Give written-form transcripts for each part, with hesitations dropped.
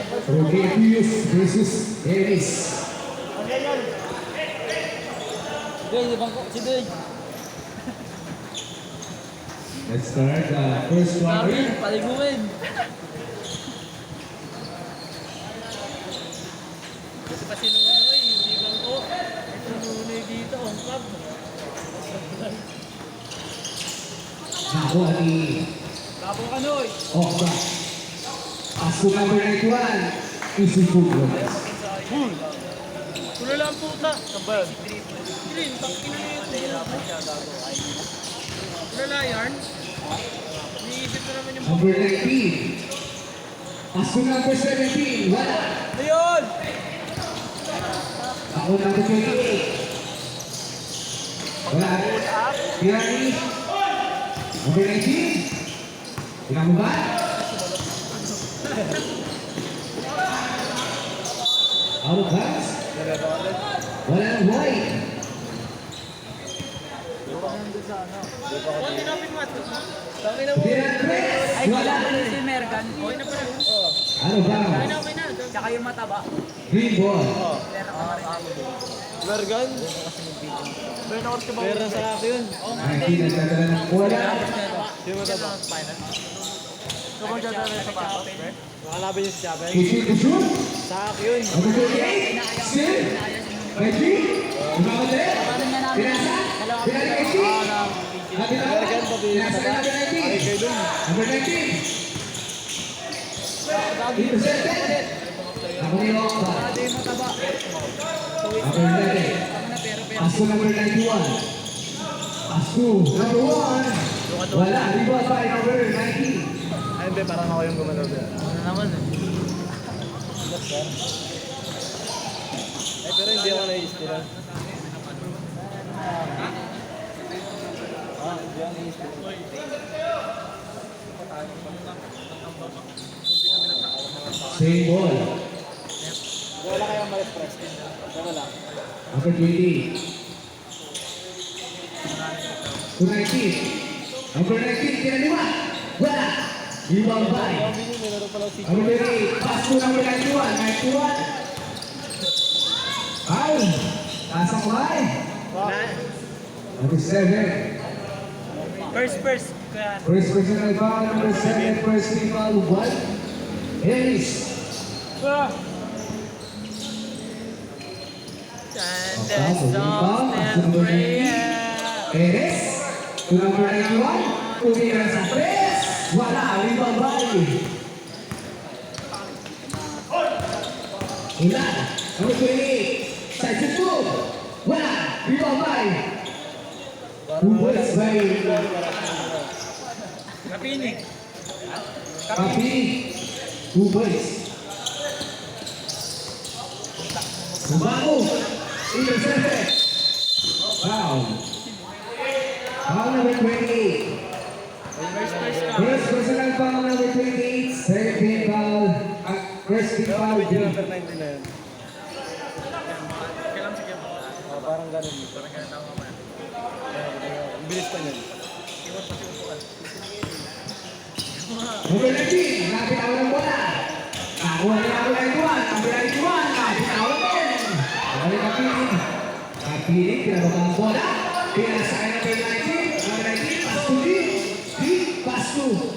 Prometheus versus Aries. Sige, bangko. Sige. Let's start the first quarter. Paliguin. Kasi pa sinunoy, hindi bangko. Ito nunoy dito, ang club. Ako ni Labo ka, Noy. Okra. Pasko number 91. Isufu Brothers. Tulo lang puta. Sambal. Green, takin na ito. Tulo lang yarn. Niisip ko naman yung Number 19. Pasko number 17. Wala. Ayun! Ako number 28. Wala. Pirani. Number 19. Tingnan mo ba? Out of bounds. Wala ng white. Tinapin mo ito. Piran press. Wala. Si Mergan. Okay na pala. Out of bounds. Okay na. Tsaka yung mataba. Green ball. Mergan? Meron sa laki yun. 19 nagdadala ng bola. Yung mataba. Kapag dadalhin sa pato, makalaban yung si Chabay. Pushing to shoot. Sa akin yun. Number 28. Still. Reggie. Umamate. Pinasa. Pinasa Reggie. Natinawag. Pinasa ka number 19. Number 19. Intercepted. Ako ni Okra. Number 11. Pasko number 91. Pasko number 1. Wala. Rebound by number 19. Ay, hindi. Parang ako yung gumalaw dyan. Ano naman eh. Ay, pero hindi ako nai-steal. Hindi ako nai-steal. Same ball. Wala kayong ma-express. Pero lang. Number 20. To 19. Number 19, kinaliwa. Wala. Rebound by. Number 8, pass to number 91. 91. Ay! Pasang by. Number 7. First. First personal foul, number 7. First team foul, 1. Aries. And Pass, rebound. Pass to number 19. Aries. To number 91. Tumira sa press. Wala. Rebound by. Wala. Number 28. Side to two. Wala. Rebound by. Bubulas by Kapinig. Kapi. Bubulas. Subaku. Intercepted. Foul. Foul number 28. First personal foul number 28. Second team foul. First team foul. Number 19 na yun. Parang ganun. Ang bilis pa niyan. Number 19. Napitawan ng bola. Nakuha ni number 91. Number 91. Napitawan din. Balik Kapinig. Kapinig. Pinababa ang bola. Pinasakay number 19. Number 19. Pass to D. D. Pass to.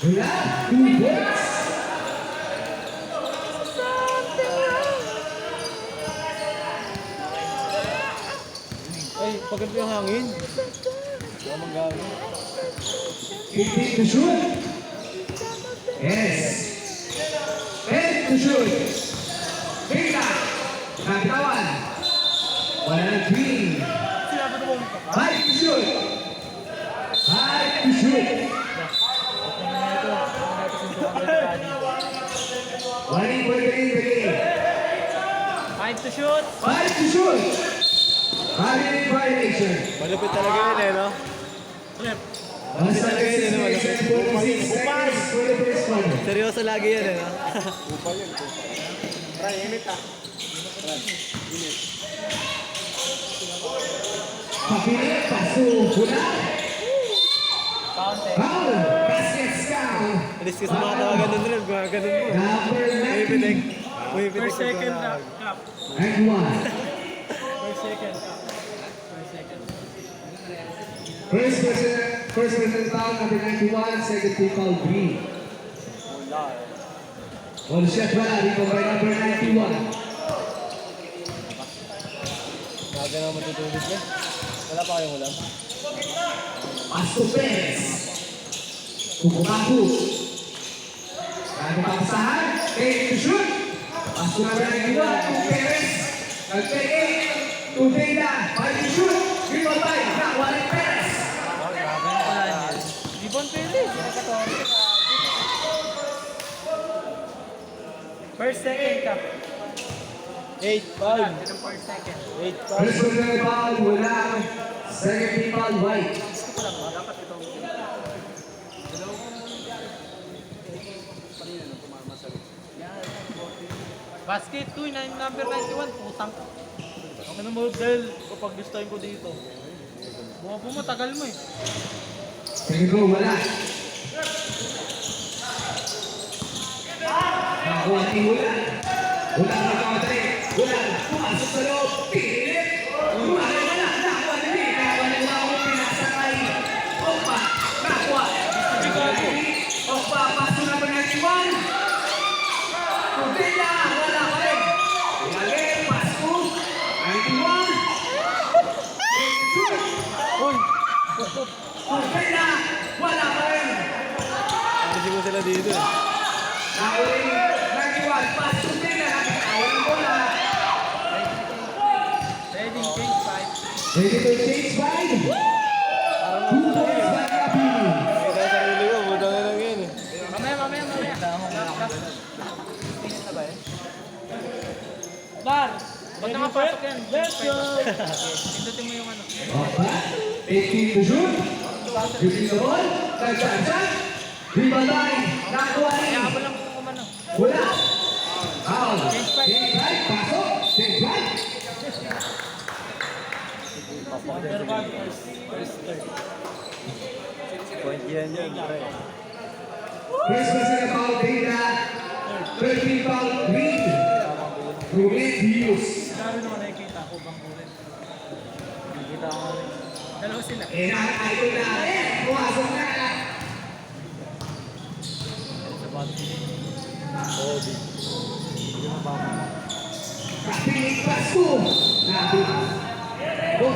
Wala. 2 points. Ay, pagkat yung hangin. Wala mang gawin. 15 to shoot. Yes. 10 to shoot. Bigla. Napitawan. Wala ng green. 5 to shoot. 5 to shoot. Warning for the game. 5 to shoot. 5 to shoot. Running violation. Malupit talaga yun eh, no? Basta kasi 46 seconds for the first quarter. Seryoso lagi yan eh, no? Kapinig, paso, Foul. Basket sky. foul. Alis ka sa mga tawagan nun rin, mga ganun mo. Number Bumibitik. 19. Bumibitik Per second na. na cup. And one. Per second cup. Per second. First person foul, number 91, second team foul, green. On shot wala, rebound by number 91. Grabe naman matutulog niya. Wala pa kayong ulam. Pasto Perez. Kukumaku. Bago papasahan, ready to shoot. Pasto number 91, to Perez. Nag-take to Data, ready to shoot. Rebound by Nakwalik Perez. Ribon Perez. Per second cup. 8 foul. Per second. 8 foul. First person foul, wala. Second team foul, white. Basket 2, number 91. Putang. Ang ano mo dahil kapag gustuin ko dito. Bumabu mo, tagal mo eh. Second row, wala. Nakuha ni Wala. Wala na kamatay. Wala. Pumasok sa loob. Pilit. Wala. Nakuha na rin. Nakuha na lang ako pinasakay. Opa. Nakuha. Opa. Paso na ba 91? Putila. Wala pa rin. Lagi. Paso. 91. Uy! Putila. Wala pa rin. Alisin mo sila dito eh. Nauling 91. Paso nila. Nakikawal ng bola. Ready, change 5. Ready to change side. Parang Two ako points talaga by Kapili. eh. Kita sa sarili ko, budang na lang yan eh. Mamaya. Bar! Pag nakapasok yan, let's go! Pindutin mo yung ano. Opa. 18 to shoot. Shooting the ball. Nagsansan. Rebound by Nakuha ni. Kaya ako lang kung ano. Wala. Foul. Change right. Pasok. Change right. Underbag first third. Point yan yan. pre. First person na foul. Data. 13 foul. Green. Roulette Hughes. Laro naman nakikita ko bang ulit. Nakikita ko rin. Dalawa sila. Idol na. Pumasok na. Sa bati. Oo, di. Hindi mo ba? Kapili Pasko. Nabi. Oh.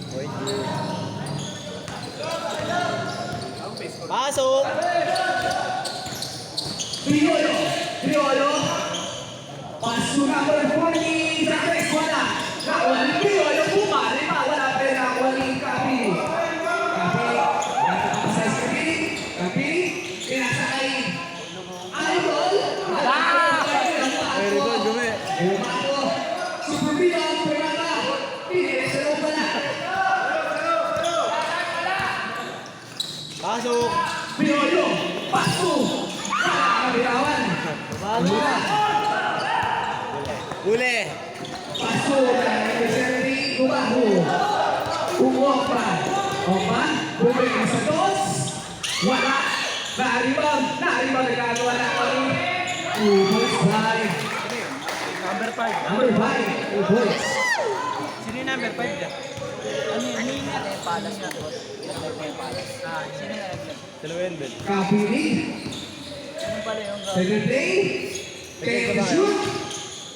Point yun. Pasok! Priolo. Paso number 40. Zakres wala. Nakuha ni Priolo. Pumali pa. Wala pa rin nakuha ni Kapili. Nakapasay sa Kapili. Kapili. Pinasakay. Idol. Ay, rebound, dumi. Umato. Super rebound. Pumala. Pinili sa loob pala. Pasok! Priolo. Paso. Wala kabirawan. Paano? Uli! Paso na representative Kubaho. Umopa. Opa. Bumili sa dos. Wala. Na-rebound. Nagkagawa na kami. 2 points by Number 5. number 5. 2 points. Sino yung number 5 dyan? Ano yun natin? Palas na to. Sino yung naglag? Dalawa yan, Ben. Kapili. Ano pala yung Second play. Kaya shoot.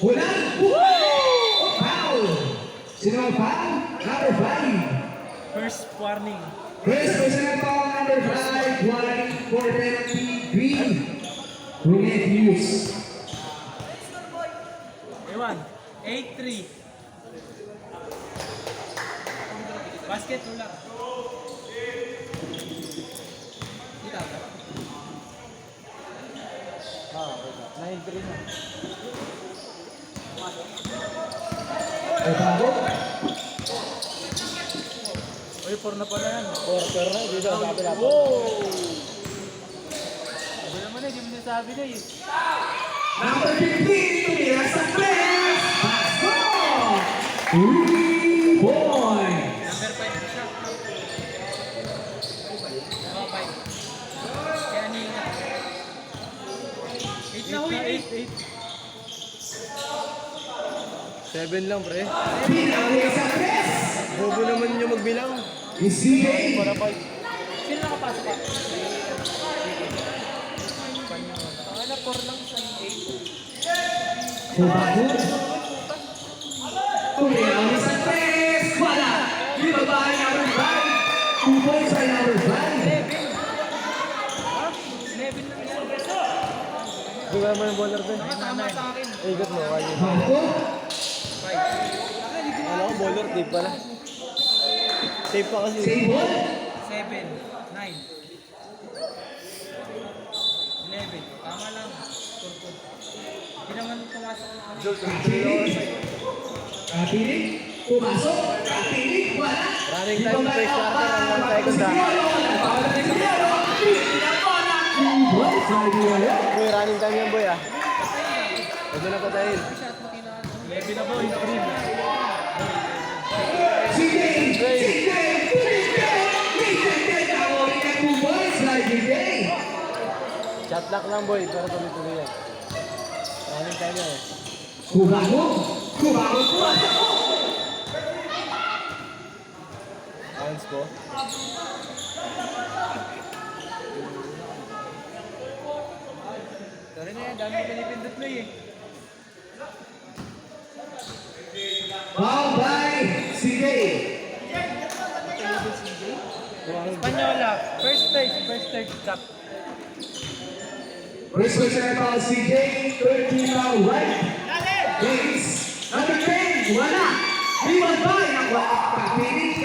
Wala. Foul. Sino ang foul? Number 5. first warning? First personal foul number 5. Warning for penalty. Green. Roulette Hughes. Ewan. 8-3. Basket wala. Kita ba? Okay. 9-3 na. Bago. Uy, 4 na pala yan. Quarter na, dito ang sabi natin. Sabi naman eh, di mo nasabi na eh. Number 15. Tumira sa press. Pasko. 3 points. Number 5 na siya. 7 lang, pre. Pinakawin sa press. Bobo naman yung magbilang. Is CJ. Para 5. Sino nakapasok pa? Wala, 4 lang sa 8. Kumagot. Pinakawin sa press. Wala. Di babae number 5. 2 points by number 5. 11 lang yan. Hindi ka naman yung baller, Ben. Tama sa akin. Igot mo, kaya. Bago. Ano ko, baller, tape pala. Tape pa kasi. Save ball. 7, 9, 11. Tama lang. Turkod. Hindi naman pumasok. Kapiling. Pumasok. Kapiling. Wala. Running time, pre, starter, hanggang second ha. Boy, running time yan, boy, ah. Huwag mo na patayin. 11 na boy. Shot lock lang, boy, para tuloy-tuloy yan. Running time yan, eh. Bounce ko. Sorry na yan, dami ko pinipindot mo eh. Foul by CJ. Panyola, first third cup. First person foul CJ. 13 foul right. Davis. Number 10. Wala. Rebound by. Nakuha. Kapiling.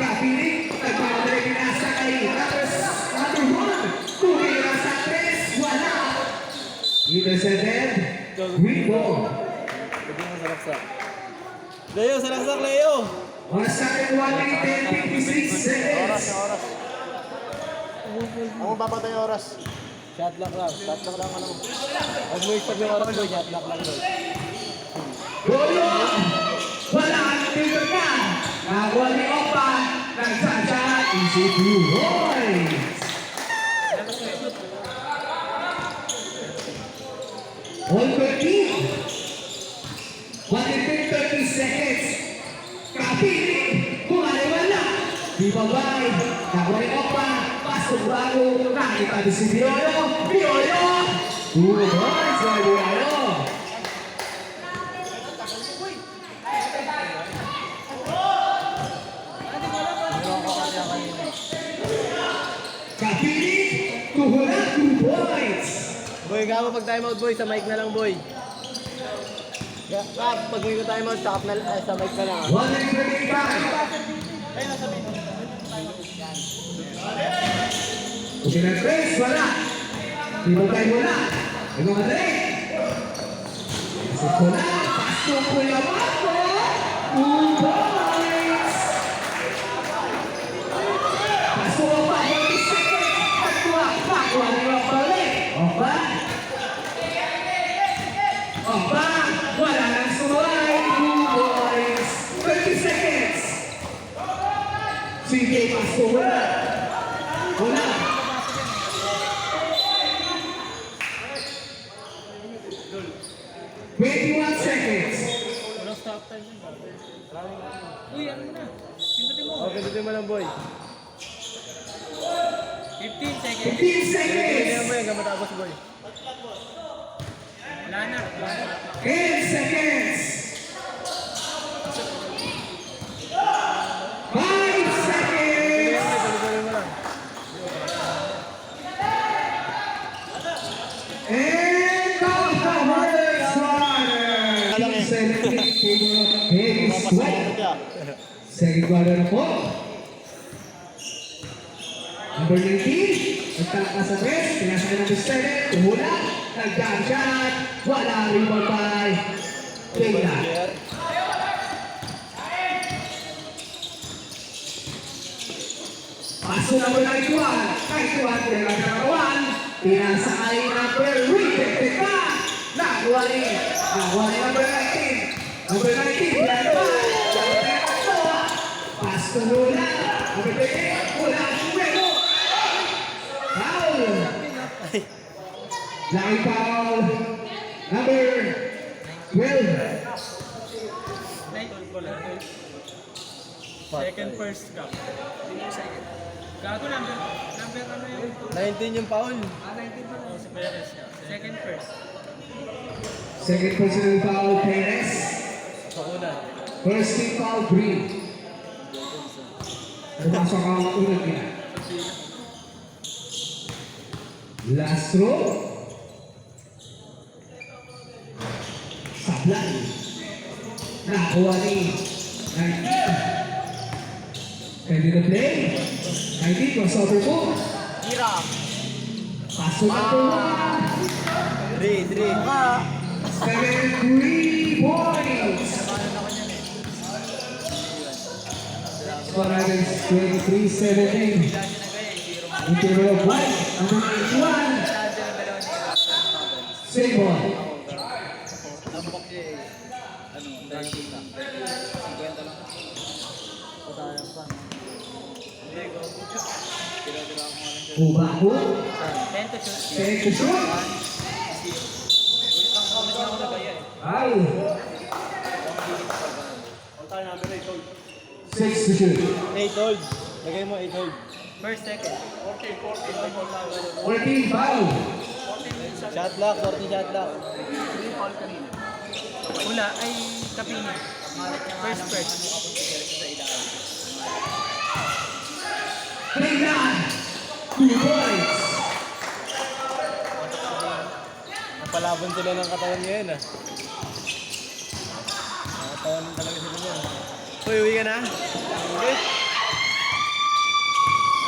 Nagpapadali pinasa kay Tapos number 1. Tumira sa 3. Wala. Intercepted. Rebound. Pwede mo sa laksak. Leo, sa laksak, Leo! Oras sa akin 1 minute 56 seconds. Oras. Ako papatay yung oras. Shot lock lang, ano. Huwag mo istab yung oras, boy. Shot lock lang, boy. Goyo. Wala. Dito ka. Nakakuha ni Opa. Nagsasya. Easy 2 points. All 13. 1 minute 30 seconds. Kapiling. Kumaliwala. Di babay. Nakakuha ni Opa. Pasok bago. Nakita ni si Biolo. 2 points by Biolo. Kapiling. Tuhulan 2 points. Boy, gamo pag time out, boy. Sa mic na lang, boy. Pag may ko time out, sa mic na lang. 1 minute 35. Pinag-press, wala. Pinagay mo na. Ikaw madali. Pasok ko na. Pasok ko na ako. 2 points. Pasok ko pa. 30 seconds. Pagkuha. Pagkuha niyo ang balik. Opa. Wala nang sumay. 2 points. 30 seconds. Sige, pasok mo na. Wala. 21 seconds. Walang stop time yun. Uy, ano mo na? Pindutin mo. Okay, dito mo lang, boy. 15 seconds. 15 Pwede seconds. yan, boy. Hanggang matapos, boy. Wala na. 10 seconds. 5 Pwede seconds. yan, boy. Tuloy-tuloy mo lang. And count the first quarter. Heavy sweat. Second quarter na po. Number 19. Nagtalakas sa press. Pinasakay ng Bistene. Tumula. Nag-jump shot. Wala. Rebound by Leila. Paso na mo ng ituan. Ituan. Pinagkakaroon. Pinasakay ng Perry. Teka. Nakuha ni number 19. Number 19. Pinagkakaroon. Paso nula. Number 20. Wala. Suwego. Foul. Laking foul. Number 12. Second first ka. Gago number ano yung 19 yung foul. 19 pa lang. Si Perez ka. Second first. Second personal foul, Perez. Sa una. First team foul, Green. Pumasok ang unang niya. Last throw. Sablay. Nakuha ni 19. Ready to play? 19, crossover po. Hirap. Pasok ang tuwa. 3. 3 points. Score is 23-17. Interval of 1. Number 81. Save ball. Lambok niya eh. Ano? 13 lang. 50 lang. Patayang pa. Hindi ko. Tira-tira ako nga lang dyan. Ubaho. 10 to shoot. 10 to shoot. Ang comment niya ako na kaya eh. Ay. 6 to shoot. 8 hold. Lagay mo 8 hold. First, second. 14 foul. Shot lock. 40 shot lock. Wala ay Kapini. First. 2 points. Napalaban sila ng katawan ngayon ah. Katawan talaga sila ngayon. Uy, uwi ka na? Okay.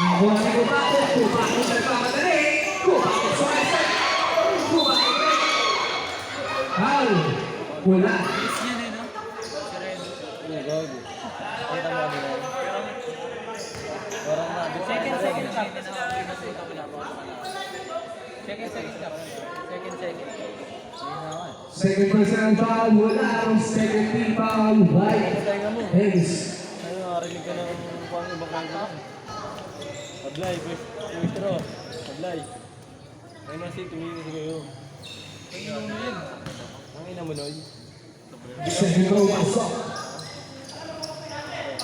Nakuha si Ubaho. Ubaho nagpamadali. Ubaho sumaset. Ubaho. Foul. Wala. Bilis niya na no? Si Red. Uy, gago. Kita mo ano yan? Parang nabit sa Second. akin. Second personal foul. Wala. Second team foul. White. Tayo mo. Hayes. Ano, nakarinig ka ng pang ibang kanto? Tablay, withdraw. Tablay. Ay na si tumingin si kayo. Ang ina mo, Noy. Second row. Pasok.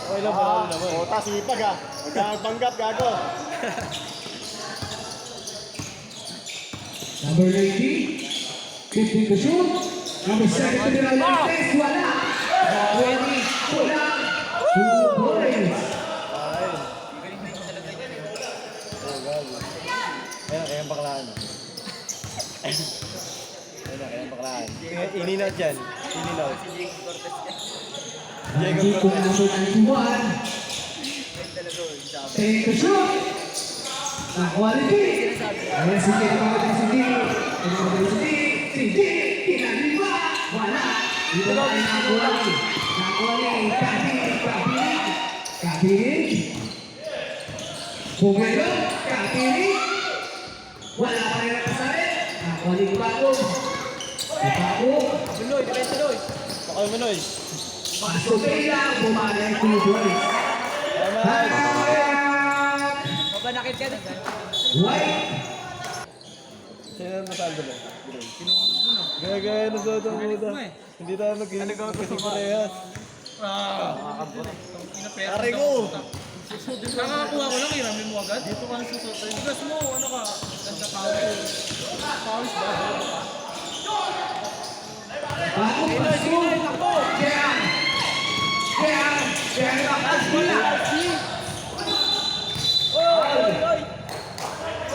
Okay lang, parang naman. Ota, sipag ah. Huwag kang magpanggap, gago. Number 19. 15 to shoot. Number 7 to the line. Wala. 20. Wala. 2 points. Ay. Oh, gago. Kaya ang baklaan. Kaya ang baklaan. Ininaw dyan. Ininaw. Diego Nandito Cortez. number 91. Take the shoot. Nakuha ni G. Ayan si G. Nakuha si G. Nakuha si G. Si G. Kinaliwa. Wala. Dito na ay nakuha ni. Nakuha ni Kapinig. Kapinig. Pumelo. Kapinig. Wala pa rin nakasalit. Nakuha ni Bago. Bago. Tuloy, defense tuloy. Pakay mo, Noy. Pasok lang. Bumalay 2 points. Tama. Mabanakit ka na. White. Sino ang matalo mo? Gaya na sa ito mo. Hindi tayo mag-inig kasi parehas. Aray ko! Nakakakuha ko lang, iramin mo agad. Dito ka susunod. Tigas mo, ano ka? Ganda power. Powers ba? Bago pasok. Kaya. Kaya nakaswala.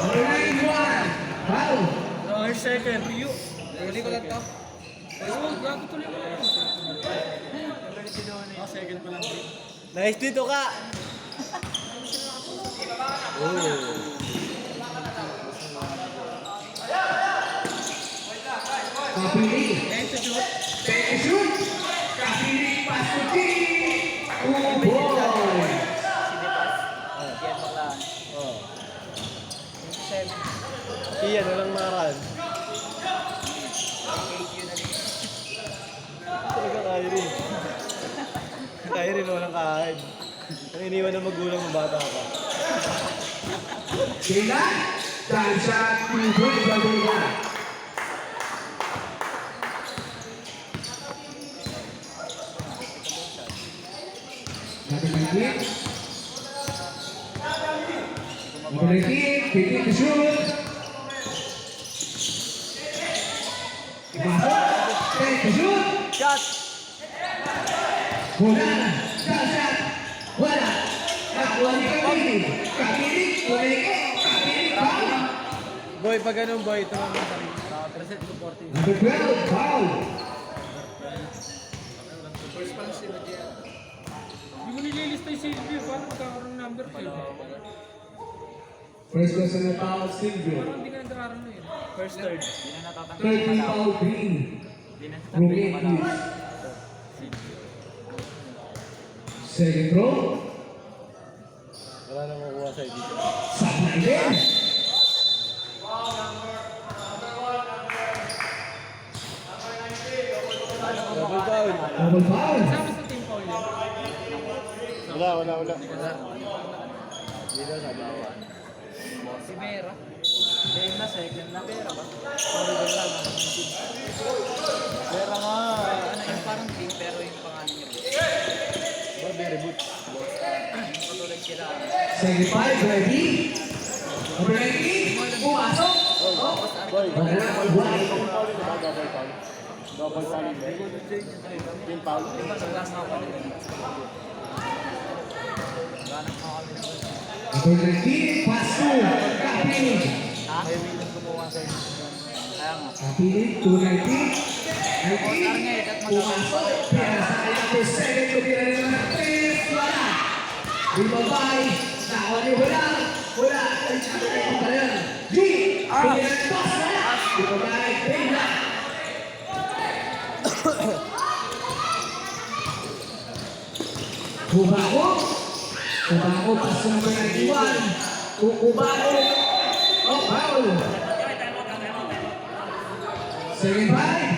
Number 91. Foul. Her second. You. Tuloy ko lang to. Oo, gago tuloy mo lang. Second ko lang. Nice dito ka! Kapiling. Ten to shoot. Take a shoot. Kapiling pasuki. 2 points. Oh. Iyan, walang maran. Talaga Kyrie. Kyrie na walang kain. Ang iniwan ng magulang ng bata ka. Sila. Time shot. 2 points. Bago na. Kapit. Number 19, 15 to shoot. Ipasok. 10 to shoot. Shot! Wala. Shot. Wala. Nakuha ni Kapilit. Kapilit. Kumeke. Kapilit. Foul. Boy, pag ganun boy, ito naman sa rin. Present to 40. Number 12, foul. Hindi mo nililista yung Silvio. Paano magkakaroon ng number 5? First personal foul, Silvio. Parang hindi ka nagkakaroon na yun. First, third. 13 foul, Green. Roommate Hughes. Second throw. Wala nang makuha sa'yo dito. Supply din. Double foul. Double foul. Kasama sa team foul yun. Wala. Dito sabi ko. Si Mera. Game na, second na. Pera ba? Horrible lang. Pera nga. Ano yung parang team pero yung pangalan niya. Very good. Patulad sila. Second five, ready. Number 19, pumasok. Boy, Wala. double foul ito ba? Double foul. Double foul ito. Team foul. Diba sa class na ako ulit? Ganang ako kami na. Number 13, pass to Kapilit. Ha? May willing gumawa sa inyo. Kaya nga. Kapilit, 219. 19, pumasok. Kaya sa kanyang first second, tumira rin naman ng 3. Wala. Bumabay. Nakuha ni Wala. Wala. Ay, sabi na ito pa rin. G. Tumira ng pass. Wala. Bumabay. Bigla. Kubago. Kubago, pass to number 91. Kubago. Oh, foul. Second five.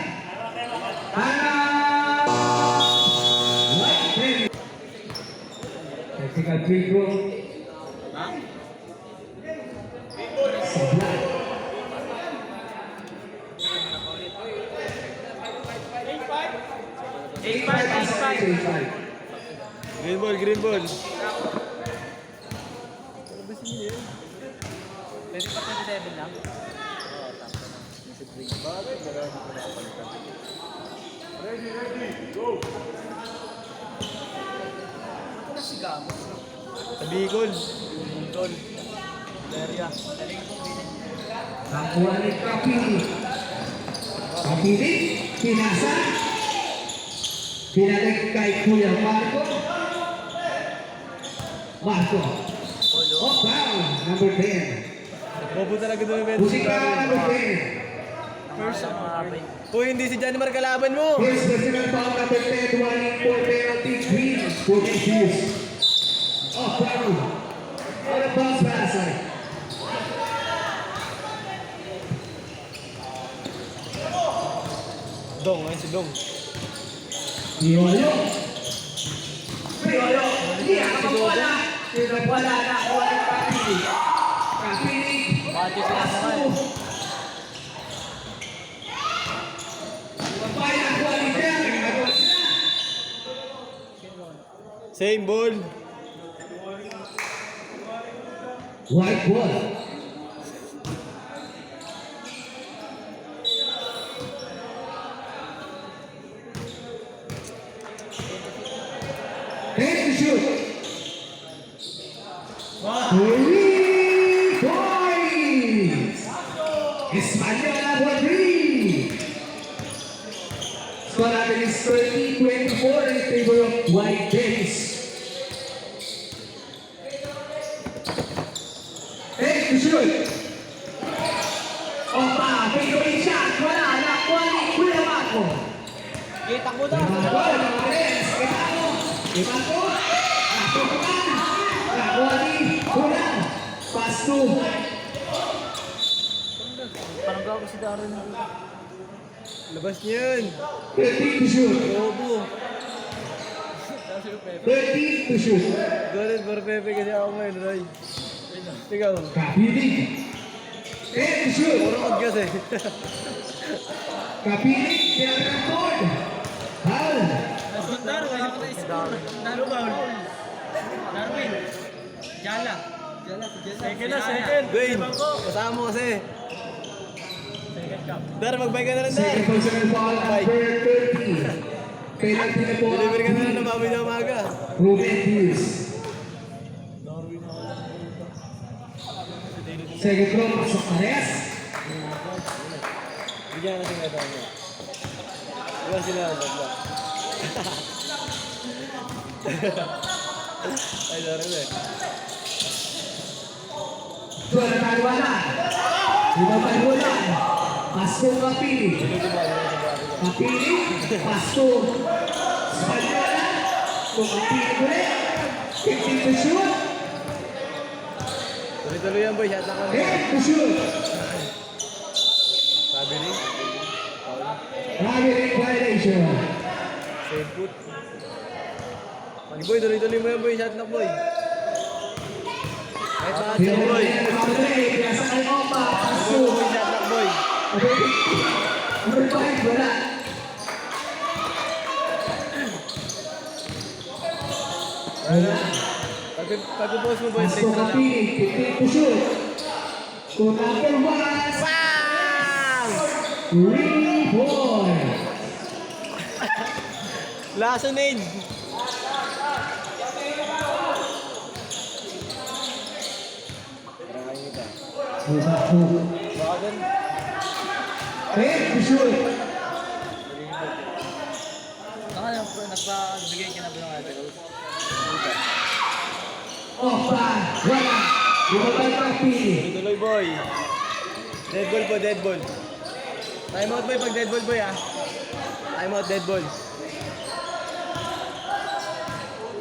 White. Technical free throw. Supply. 8-5. Green ball. Pwede pa 27 lang? Ano si Gamo? Sa Bicol. Beria. Daling po Nakuha ni Kapili. Kapili. Pinasa. Pinalik kay Kuya Marco. Marco. Oh, foul. Number 10. Bobo talaga doon yung Musika number 10. First ang mga break. Uy, hindi si Johnny Mar kalaban mo. Here's personal foul number 10. Running for penalty. Green. For Hughes. Oh, foul. Out of bounds pass. Dong, ayun si Dong. Piolo. Hindi ako wala. Sino wala na ako ay Kapili. Kapili. Bakit yung sila naman? Pagpay ang quality. Nagawa sila. Same ball. White ball. Take the shoot. 3 points. Española for 3. Score natin is 30-24 in favor of White Davis. Take the shoot. Opa, fadeaway shot. Wala na. Kuwali. Kuya Marco. Kita mo daw! Marco, Namares. Kita ko. Nasukutan. Kuwali. Kulang. Pass to. Parang gago si Darren. Labas niya yun. 13 to shoot. Bobo. 13 to shoot. Doon para Pepe kasi ako ngayon, Roy. Ikaw. Kapili. 10 to shoot. Puro mag kasi. Kapili. Kailangan ng board. Foul. Naro, wala ko na isip. Naro, foul. Darwin. Jala. Second na, second. Dwayne, Bangko. kasama mo kasi. Second cup. Dar, mag-bye ka na rin, Dar. Second personal foul, number 30. Penalty na po. Deliver ka na lang ng baboy na umaga. Ruben Hughes. Second throw, pasok Pares. Bigyan ka kasi nga tayo. Iwan sila ang babla. Ay, Dar, eh. Tuwa na taluwanan. Ibabalunan. Pasko Kapili. Kapili. Pasko. Spanyola. Kapili ulit. 15 to shoot. Tuloy-tuloy yan, boy. Shot lang kami. 10 to shoot. Sabi rin. Robbery violation. Save put. Pag boy, tuloy-tuloy mo yan, boy. Shot lang, boy. Kahit saan siya, boy. Nasa kay Opa. Pasko. Boy, shot lang, boy. Number 5, wala. Wala. Pag-post mo, boy, Pasko break na lang. Kapili. 15 to shoot. To number 1. Bam! Rebound. Last nade. Baka dun. 10 to shoot. Saka nagbigay ka na ba ng idol? Opa. Wala. Bumabay Kapili. Tuloy, boy. Dead ball po, dead ball. Time out, boy, pag dead ball, boy, ah. Time out, dead ball.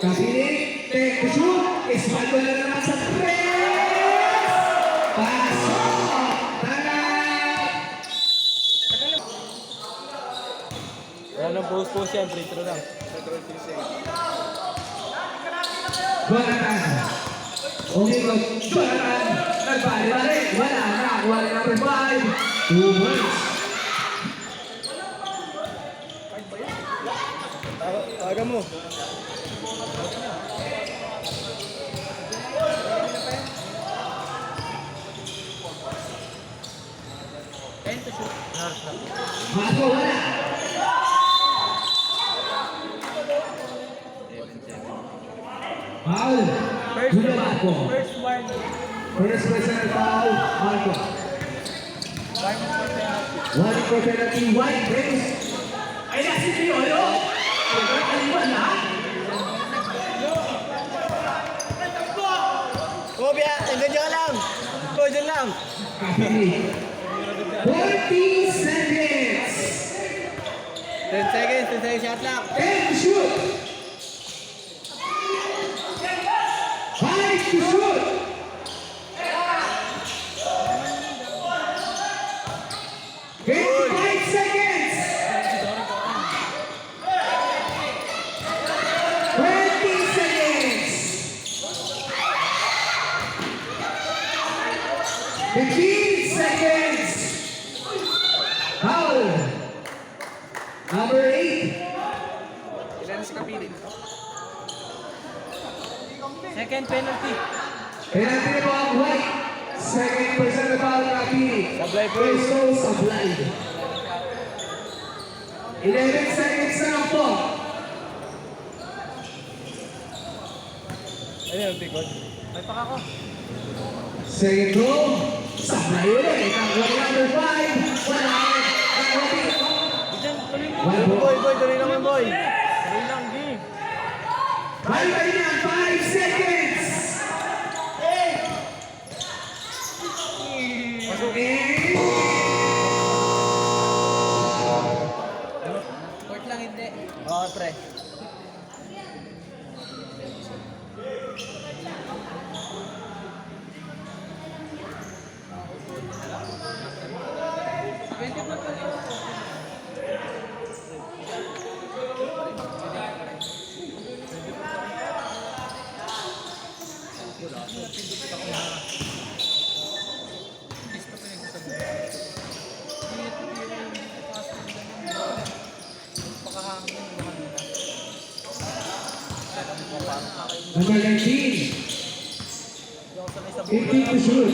Kapili. 10 to shoot. Esmaldo na naman sa 3. Pasok. Tanap. Wala nang post yan, free throw lang. Jonathan. Umikot. Jonathan. Nagbali-bali. Wala na. Wala na revive. 2 points. Tawagan mo. Pasko wala. Foul. Julia Marco. First one. First personal foul. Marco. One for penalty. White breaks. Ay, nasi Piolo. Nagkakaliwan na. Kumabya, hanggang dyan lang. Go, dyan lang. Kapili. 40 seconds. 10 seconds, 10 seconds, shot lang. 10 to shoot. 5 to shoot. 25 seconds. 20 seconds. 15 seconds. Foul. Number 8. Second penalty. Penalty na po ang White. Second personal foul Kapili. Sablay, boy. First goal Sablay. 11 seconds na lang po. Ano yung pikot? May paka ko. Second goal. Sablay ulit. Ang number 5. Wala. Diyan, tuloy mo. One Boy, ball. boy, tuloy naman, boy. Tuloy lang, game. Bye-bye na. 5 seconds. Pasukin. Court lang hindi. Oo, pre. Pakahangin yung mga nila. Number 19. Hindi ako sanay sa bola. 18 to shoot.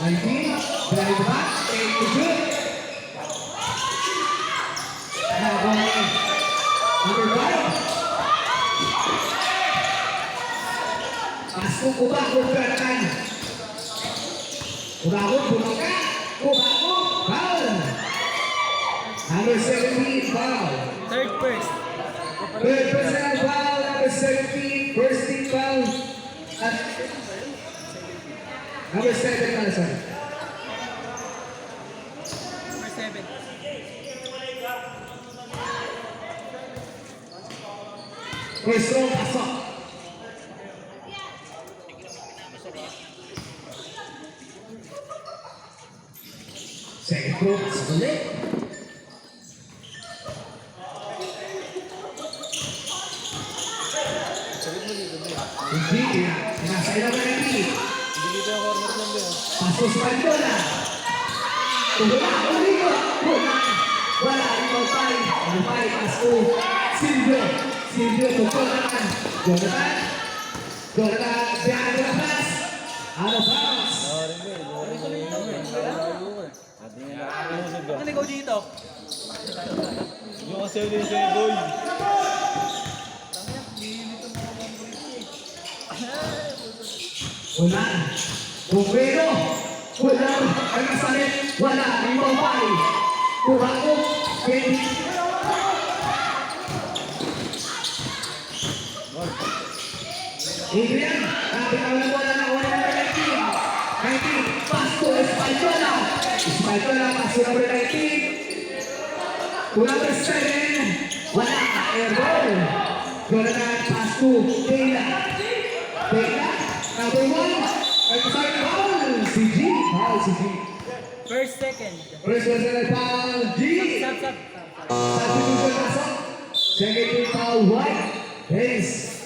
19. Drive back. 8 to shoot. Nagawa niya. Number 5. Pasok kubakot gerakan. Kubakot buka. Kubakot foul. Number 17 foul. Third first. Third personal foul. Number 17 first team foul. At number 7 pala sorry. Number 7. First row pasok. Second row pasok ulit. Hindi, nasa ilaw na hindi. Hindi dito yung corner lang din. Pasok sa Pandola. Wala, uligo. Wala, ikaw tayo. Ano pa, pasok. Silvio. Silvio, tungkol naman. Jonathan. Jonathan, behind the pass. Out of bounds. Ano ikaw dito? Yung kasi ulit siya boy. Wala. Bumero. Wala. Ang kasalit. Wala. Ikaw tayo. Kurako. Pwede. Adrian, nakapitawin wala na wala na 19. Pasto Espaltola. Espaltola, pasto number 19. To number 7. Wala. Airball. Jonathan, pasto. Taylor. Taylor, number 1. Ay, pasay na foul. Si G. Foul si G. First, second. First personal foul. G. Sub. Substitution pasok. Second team foul. White. Hayes.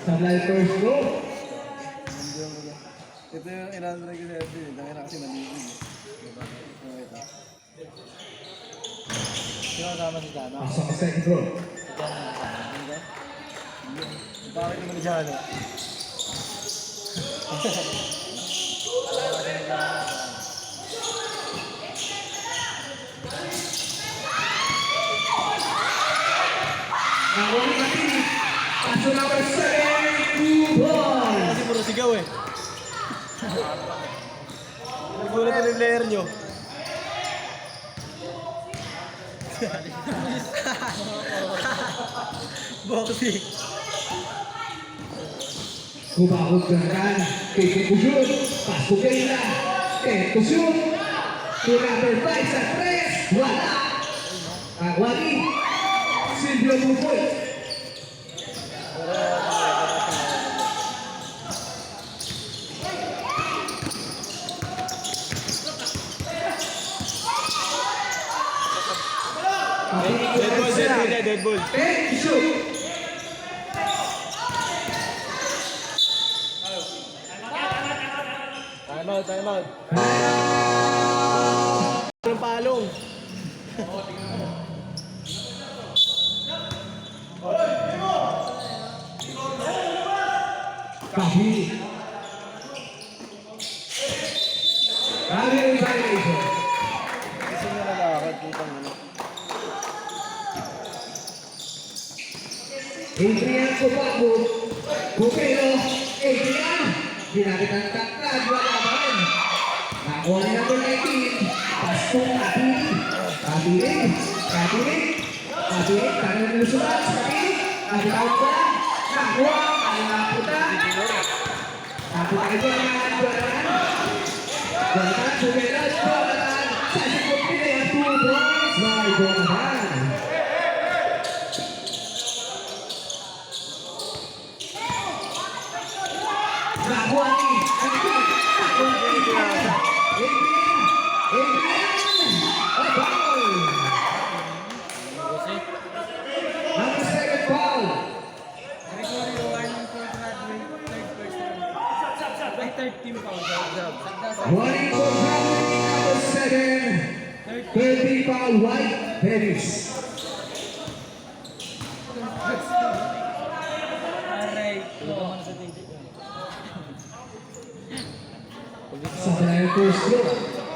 Sablay first row. Ito yung ilan-ilan ko sa FB. Dahil na kasi naligid. Diba? Ito. Sino kasama si Jano? Pasok sa second row. Si Jano kasama. Hindi ba? Bakit naman ni Jano? Nawali Matini. Pasok number 7. 2 balls. Kasi puro sigaw eh. Nagulat na yung player nyo. Boxing. Kumahod gerakan. Keke Kusyon. Pasok Keila. Keke Kusyon. To number 5 sa 3. Wala. Wali. Silvio Buboy. Dead ball. Keke Kusyon. Time out. Ang palong. Kahi. Kali ang violation. Gusto nyo nalakad, putang ano. Adrian Kupago. Bukero. Adrian. Ginamit ang taklad. Wala pa rin. Nakuha ni number 19. Pasok Katili. Katili. Tangan ng lusulat. Katili. Nakitawag ko lang. Nakuha. Kaya napunta. Napunta ito ang mga Jonathan. Jonathan. Jonathan. Sa sikot nila yung 2 points. By Jonathan. Nakuha ni. Number 7 foul. Gregorio, 1 for graduate. Third first. Ay, third team foul. Warning for family number 7. 30 foul white Dennis. Aray ko. Sa tayo first group.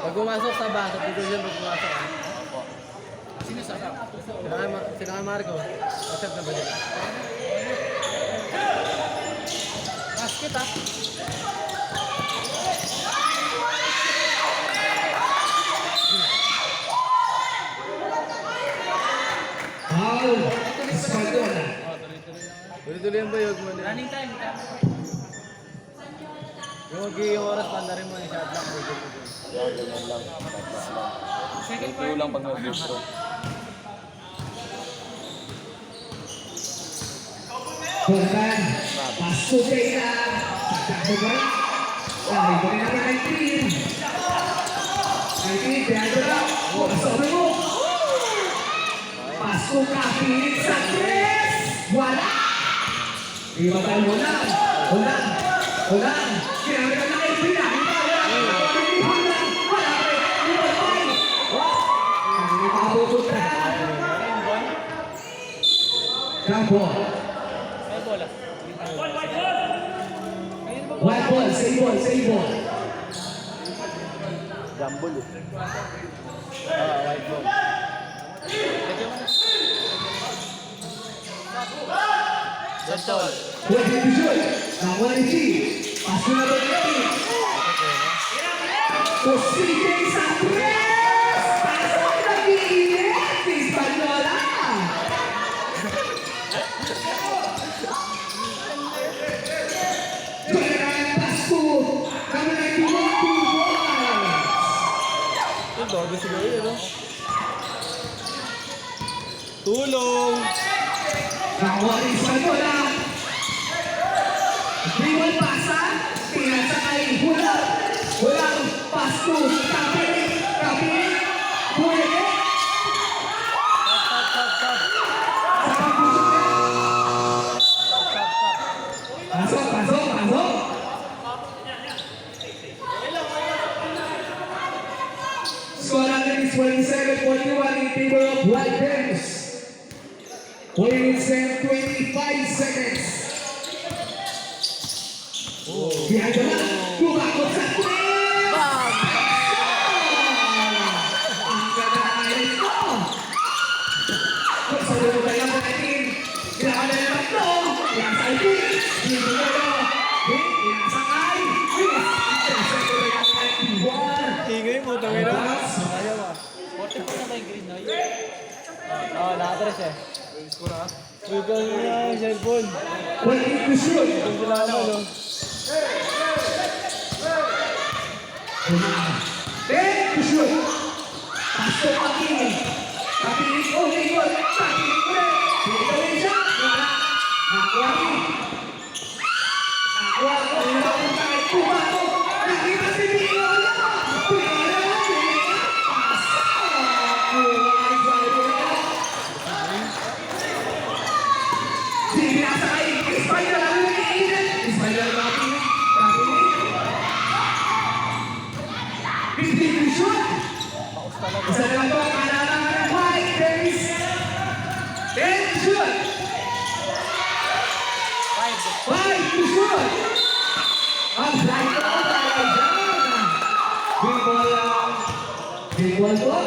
Pag pumasok sa basa, dito siya pag pumasok. Sino sarap? Sino kay Marco? Accept na ba nila? Basket ah. Foul. Espanyola. Tuloy-tuloy yung bayog mo nila. Running time. Yung mag-iing oras, panda rin mo yung shot lang. Ganyan lang. Second Ito part. lang pag nag-bistro. Korban. Pasok kayo na. Sakto ba? Lari ko rin natin ang team. Ang team, teatro na. Pasok mo. Pasok ka, pilit sa tres. Wala. Ibatay mo lang. Wala. Wala. Kinamit ka na kayo pina. Wala ka rin. Ibatay. Ang ipabutot na. Campo. May bola. White ball, same ball, same ball. Jambol eh. White ball. Sentol. Pwede Bijoy. Nakuha ni Chi. Paso na ba ni Chi? Posite sa tres. Pasok na bilet. Hispaniola. Kailangan pasko. Kami na ituwag 2 balls. Yung bago siguro yun, no? Tulong! Nakuha ni Hispaniola. Bawal pasa. Pinasa kay Hulang. Hulang. Pasko. Kapit. Kapit. Pwede. Sa puso niya. Pasok, pasok, pasok. Score natin is 27-41 in favor of White Bears. Waiting time 25 seconds. Behind the line, kumakot sa tres! Ang ganda ng ito! Sa dulo tayo ng natin. Kailangan na naman ito. Kailangan sa ipin. Dito na ito. Inasangay. Ingay mo, tangay na. Ayaw ah. 40 na ba yung green na yun? Oo, nakatres eh. Uy, ka na yung cellphone. Waiting to shoot. Kung sila naman, no? Then to shoot. Pasok Pakini. Pakini ulit yun. Pakini ulit. Dito rin siya. Wala. Nakuha rin. Nakuha ko. Pumato. Nakita si Mio. Pwede na. Pasok. Kuhay sa ito. Sige nasa kay Espanyol ang umiinit. Espanyol Pakini. Pakini. Big shoot. Isa na lang ito, kailangan ng White Bears. Then shoot. 5 to shoot. Ang fly ko, tayo dyan. Big ball lang. Big ball po.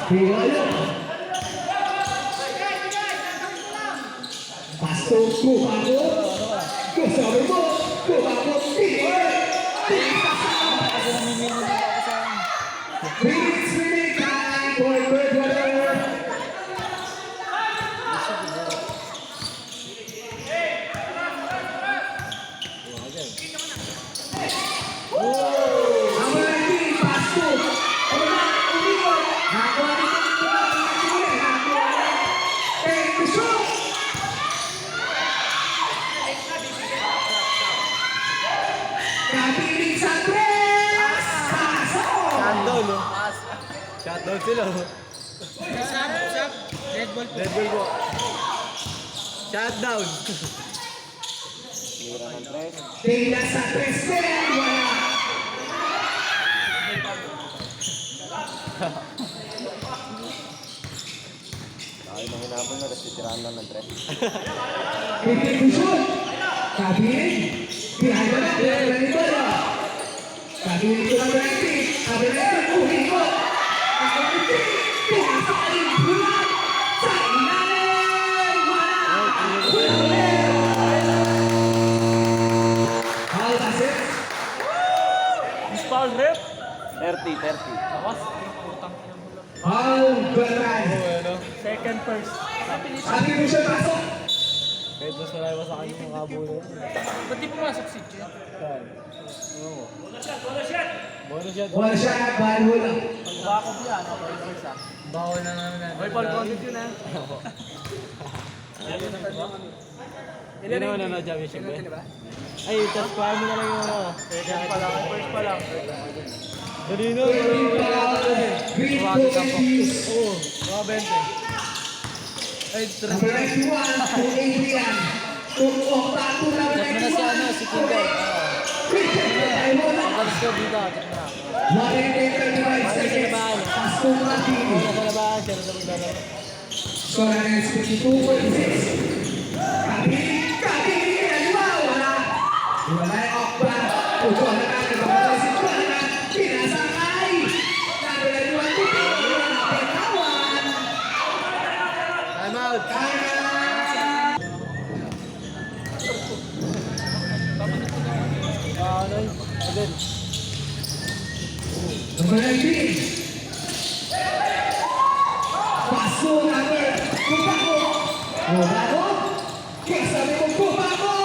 Big ball yun. Pasok, kumago. Kusabi mo, kumago. Minutes remaining time for Birdwater. Number 19, Pasko. Una, umikot. Nakuha ni Nakuha. Take the shoot. Kapiling sa tres. Pasok. Shutdown, no? Shutdown sila, oh. Sap. Red ball po. Red Bull po. Shutdown. Mira ng tres. Tila sa 3 din, wala. Tayo nang hinabol na, tapos titiraan lang ng tres. Pitik to shoot. Kabilin. Behind the back, behind the bola. Kabilin ko lang berhenti. Kabilin ko, ikot. Kabilin, pinasakaling bulan. Sa ilalim, wala. Foul passes. Miss Paul Rep. 30. Lakas. Putang ina mo lang. Foul, Bertrand. Second first. Sabi mo siya pasok. Kahit mas malayo sa kanya yung kabulo. Ba't di pumasok si Chen? Wala siya, ball hula. Bako yan, okay first ah. Bawal na namin na. Hoy, Paul, content yun ah. Ilan naman na na-championship eh? Ay, tas kaya mo na lang yung ano. Second pa lang, first pa lang. Dali na, Green Golden Hughes. Oo, mga 20. Ay, Number 91 to Adrian. To Octa to number 91. si Kinder. Ay, wala. Tapos ko dito, check na. 135 seconds. Pasko Martin. Wala pa na ba? Siya na sa magdala. Score against 52-46. Kabili, dalawa, wala. Wala yung Octa. Puto na ka, nagpapatay si Tuana. Pinasakay. Number 91 to Adrian. Pitawan. Time out! Time out. Ano yun? Again. Number 19. Paso number Kupaco. Kupaco. Kasabi mo Kupaco.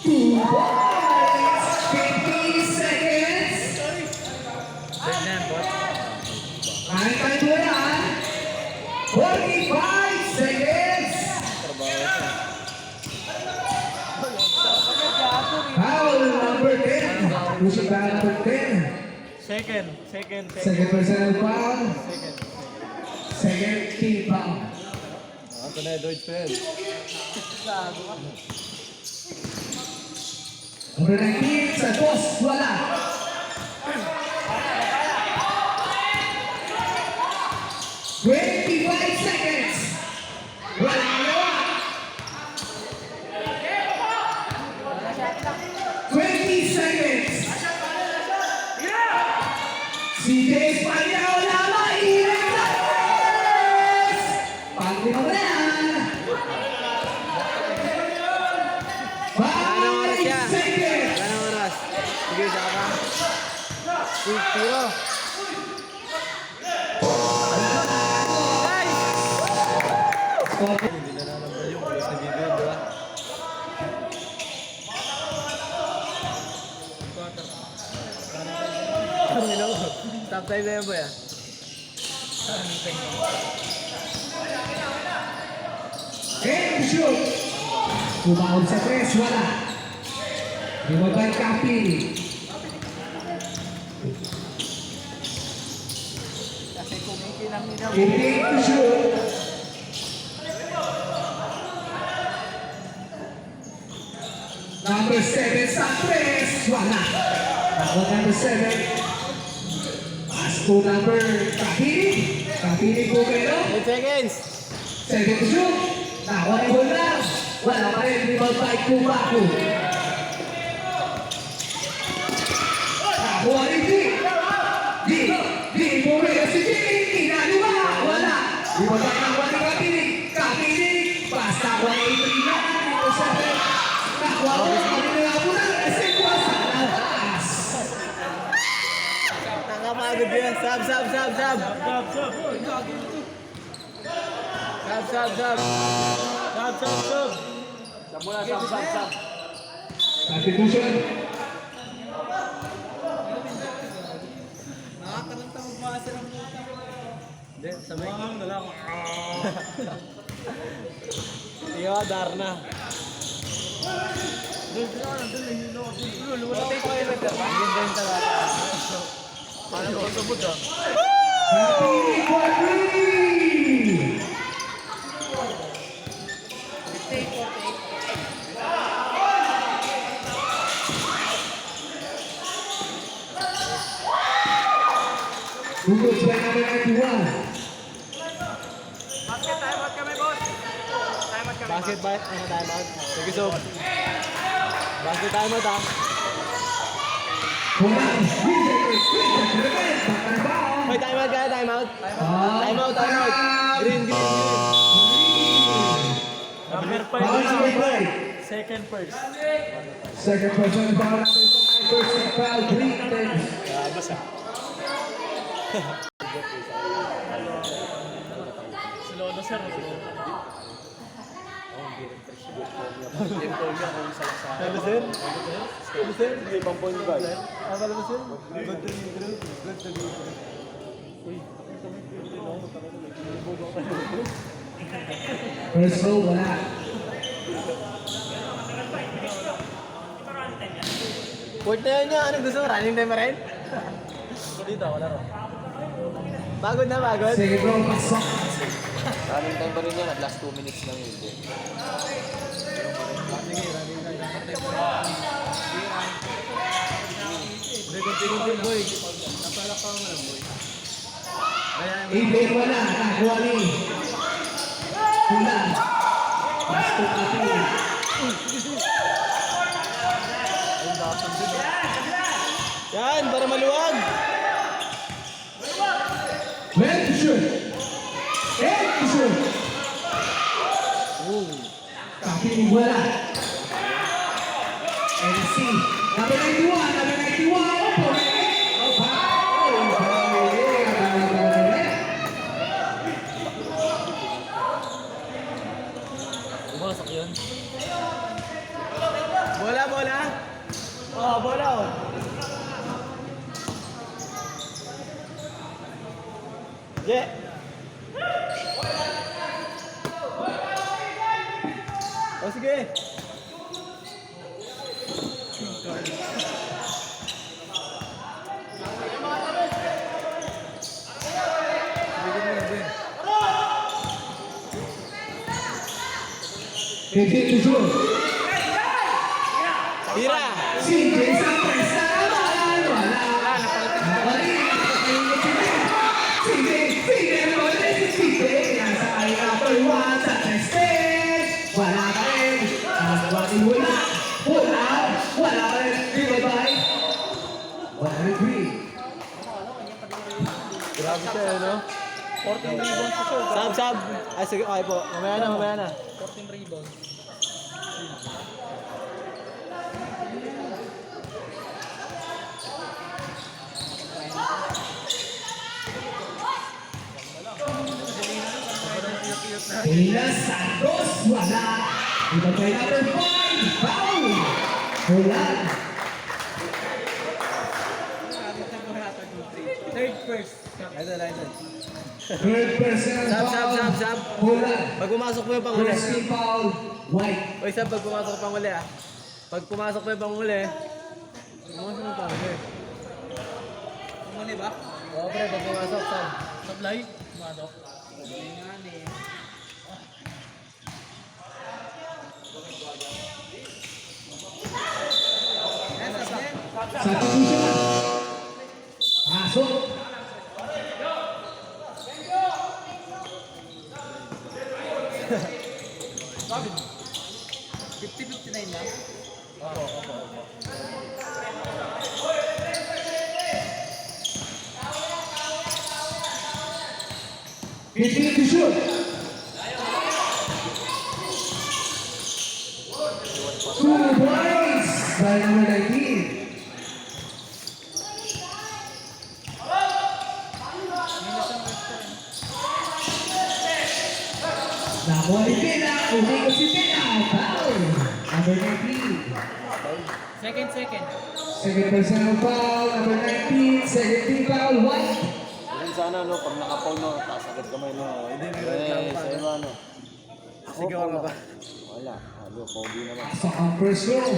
2 points. 50 seconds. Check na yan, boss. Kahit mo yan. 45 seconds. Foul number 10. Pushing back number 10. Second. Second personal foul. Second team foul. Ako na, Deutsch Fred. Number 19 sa dos, wala. "25 seconds. Wala nawa. 20 seconds. Si Jace Panyao lamang i-replace. Pag-lima mo na yan. 5 seconds. Anong oras? Sige, saka ka. Tiro. Hindi na nanambal yung close na video, di ba? Top time na yan ba yan? Game shoot. Kumahon sa tres, wala. Lumabay Kapili. Kasi kumikinang nila. Game to shoot. Number 7 sa tres, wala. Ako number 7. Pass to number Kapili. Kapili po kayo. 8 seconds! Second to shoot. Nakuha ni Hulak. Wala pa rin. Rebound by Kumaku. Nakuha ni G. G po kayo si G. Inaluwa. Wala. Rebound by nakuha ni Kapili. Kapili. Basta nakuha ni Adrian. Dito sa red. Nakuha ko sa kanila nga po na. Kasi kuha sa labas. Nakapagod yan. Sab! Sab! Substitution. Nakakaranta magbasa ng puta. Hindi, sabay ko na lang. Iyo, Darna. Doon ka na, doon nahilo ako. Wala pa kayo nagdara. Ang ganda yung talaga. Paano ko sabot ah? Kapili for three. Hugot by number 91. Basket ba? Ano time out? Sige, so. Basket time out ha. Kulang. Bakal May time out kaya, time out. foul. Time out, time out. Green, green, green. Number 5 Foul si Mayboy. Second first. Second person foul number 5. First foul, green. Basa. Si Lolo sir. Ano sir? Ano sir? Hindi pang point guard. Ano ba sir? Good to you, bro. Good to you. First row, wala. Point na yun niya. Anong gusto mo? Running time pa rin? Dito, wala rin. Pagod na, pagod. Second row, pasok. Running time pa rin yan, at last 2 minutes lang yun. Kunti-kunti, boy. Napalak pa mo lang, boy. Ibig wala. Nakuha ni. Kulang. Pasok natin. Yan, para maluwag. Men to shoot. And to shoot. Kaping wala. NC. Number 91. Number 91. Oh, foul. Bumasak yun. Bola, bola. Oh, bola, oh. Yeah. Oh, sige. Fifteen to shoot. Tira. CJ Sampres na naman. Wala. Nakapalitan si CJ. CJ. Nasa ay number 1 sa tested. Wala ka rin. Nakawatin wala. Wala ka rin. Bye-bye. Wala rin green. Grabe siya, no? 14 rebounds pa siya. Sab, sab. Ay, sige, okay po. Mamaya na, mamaya na. 14 rebounds. Ila Santos. Wala. Ito kay number 5. Foul. Wala. Third first. Third personal Sab, sab, foul. sab, sab. Wala. Pag pumasok mo yung panghuli. First team foul. White. Oy, sab, pag pumasok yung panghuli, ah. Pag pumasok mo yung panghuli, pumasok mo yung panghuli. Umuli ba? Oo, pre, pag pumasok, sab. Supply? Madok. Substitution. Pasok. Sabi. 50-59 lang? Opo. 15 to shoot. Two points by number 19. Nakuha ni Pena. Umikot si Pena. Foul. Number 19. Second. Second personal foul. Number 19. Second team foul. White. Ganun sana, no, pag nakapaw no, taas agad kamay no. Hindi, may Eh, reklamo pa, sa no? iba, no. Sigawan ka ba? Wala. Halo, pogi naman. Pasok ang first row.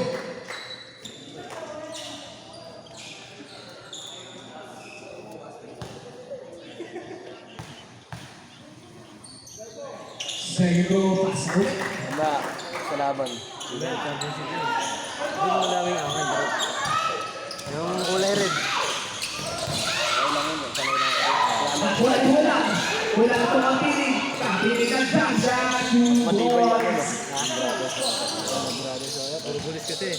Second row. Pasok ulit. Wala. Sa laban. Hindi mo madaming angin, bro. Anong kulay red? Ayaw lang yun. Sanay lang ako. Wala na itong kapiling. Kapiling ang jump shot. 2 points. Puro pulis kasi.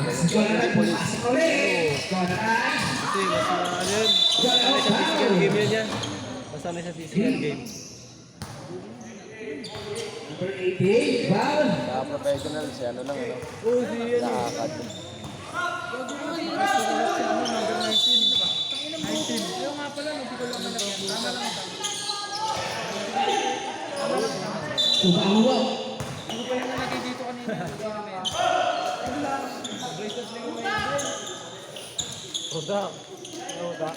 Yes, Jonathan, pasok ulit. Jonathan. Kasi mas ano yun. Masanay sa physical game yan yan. Masanay sa physical game. Number 18, foul. Professional siya, ano lang, ano? Oo, si yan. Nakakad. Tumawag. Roda. Roda.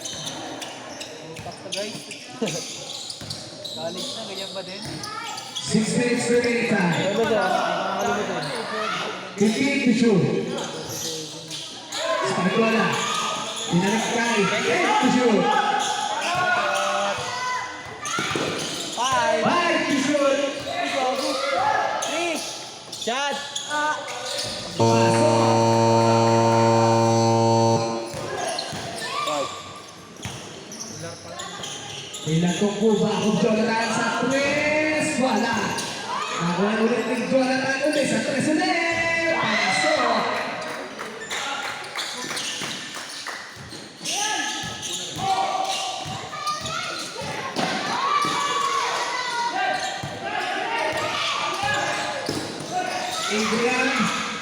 College na, ganyan ba din? 6 minutes remaining time. Ano ba siya? Nakakalimutan. 15 to shoot. Sa Nicola. Pinalik kay 8 to shoot. 5 to shoot. 3. Shot! Pasok. Pinatong po ba ako Jonathan sa 3? Wala. Nakuha ulit ni Jonathan ulit sa 3 ulit. Pasok. Adrian,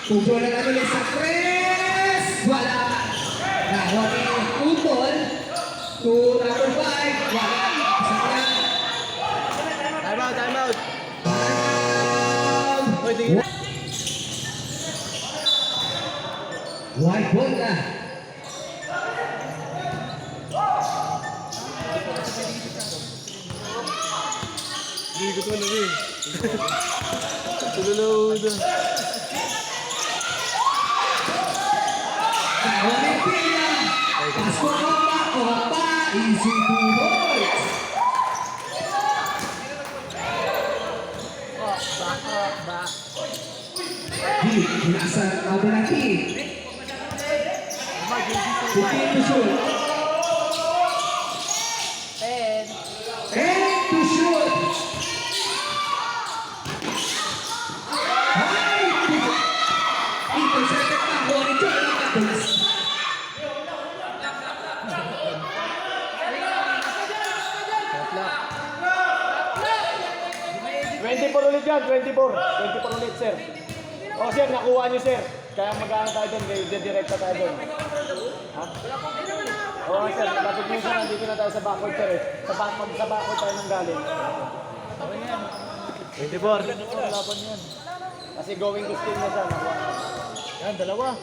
kung Jonathan ulit sa 3. Wala. Nakuha ni Utol. To number 5. Wala. Isa yan. Time out, time out. Uy, tingin na. White ball na. Hindi ko ito alam eh. Tululod. Olympiya. Pasok ko pa. Easy 2 points. Di, nasa kabilang team. 15 to shoot. 8 to shoot. Ay! Intercepted pa ako ni Jonathan. 24 ulit yan, 24. 24 ulit, sir. O, sir, nakuha niyo, sir. Kaya mag-ano tayo doon, kayo direkta tayo doon. Ha? Oo, sir, dapat yung sir, nandito na tayo sa backward, sir. Sa backward tayo nang galing. 24. Laban yan. Kasi going to steal na siya. Nakuha. Yan, dalawa.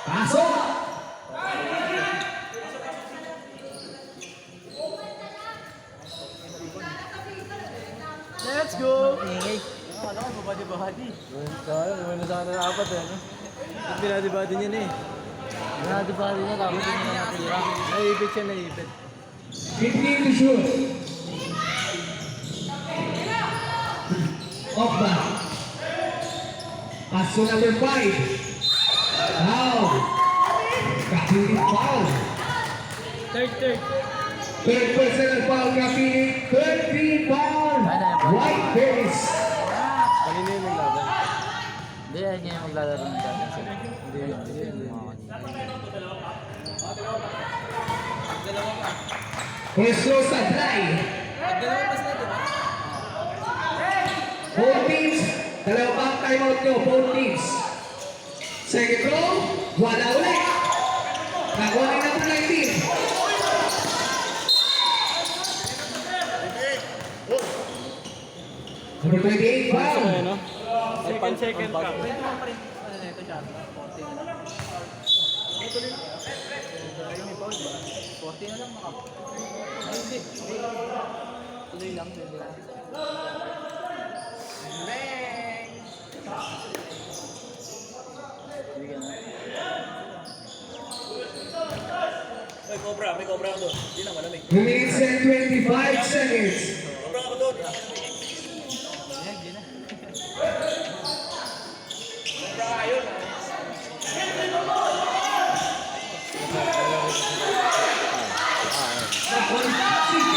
Pasok! Let's go! Ingay. Ano ka, babadi-badi. Kaya, naman na sana na apat eh. Ano? Yung binadi-badi niya na eh. Binadi-badi niya, tapos hindi na natira. Naipit siya, naipit. 15 to shoot. Off ba? Pass to number 5. Foul. Kapiling foul. Third. Third personal foul, Kapiling. 13 foul. White base. Kanina yung naglaban. Hindi, yan yung maglalaro ng dati. Hindi. Pwesto sa dry. Both teams, dalawa pang timeout nyo, both teams. Second row, wala ulit. Number 28, Gusto ko foul. yun, no? Second ka. Ano na ito siya? 40 na lang. 40 na lang maka. Ay, hindi. Tuloy lang. Tuloy lang. Sige na. May cobra ako doon. Hindi na malamig. 2 minutes and 25 seconds. Cobra ako doon. Hindi na.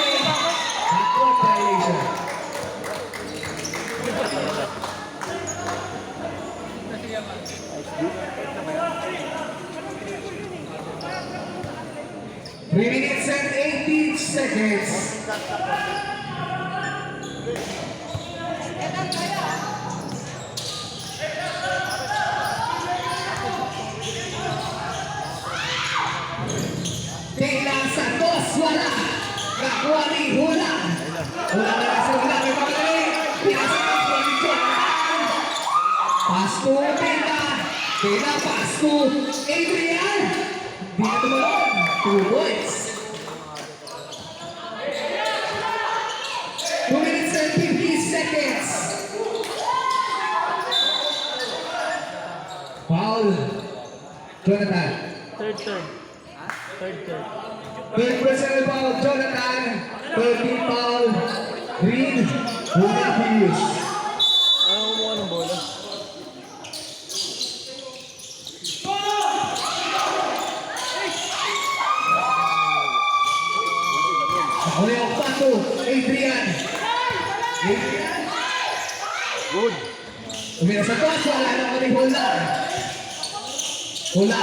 Second violation. Three minutes and 18 seconds. Tingnan Santos, wala. Nakuha ni Hula. Hula na lang sa Hula. May pagaling. Pinasakot ko ni Jonathan. Pasto, Tingnan. Tingnan, Pasto. Adrian. Di na tumalon. 2 points. 2 minutes and 50 seconds. Foul. Jonathan. Third turn. Third turn. Third personal foul, Jonathan. 13 foul, Green. Hula Pius. Ano kumuha ng bola? Uli ang pato, Adrian. Adrian. Good. Umira sa tos, wala na ko ni Hula. Hula.